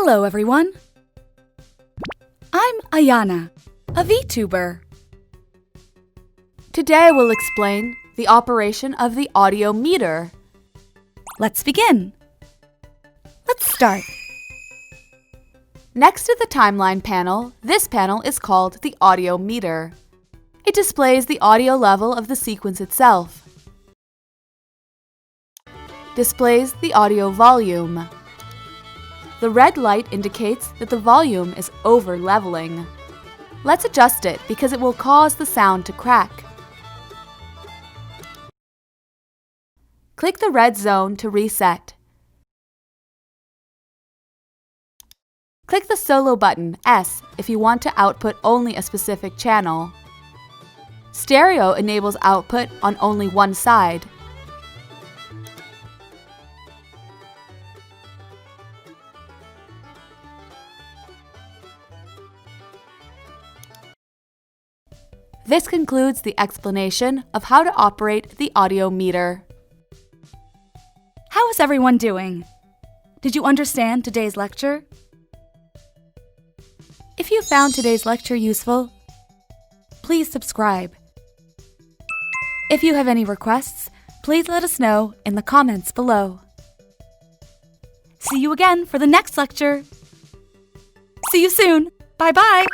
Hello, everyone. I'm AYANA, a Vtuber. Today we'll explain the operation of the audio meter. Let's begin. Let's start. Next to the timeline panel, this panel is called the audio meter. It displays the audio level of the sequence itself. Displays the audio volume. The red light indicates that the volume is over-leveling. Let's adjust it because it will cause the sound to crack. Click the red zone to reset. Click the solo button, S, if you want to output only a specific channel. Stereo enables output on only one side. This concludes the explanation of how to operate the audio meter. How is everyone doing? Did you understand today's lecture? If you found today's lecture useful, please subscribe. If you have any requests, please let us know in the comments below. See you again for the next lecture. See you soon. Bye-bye.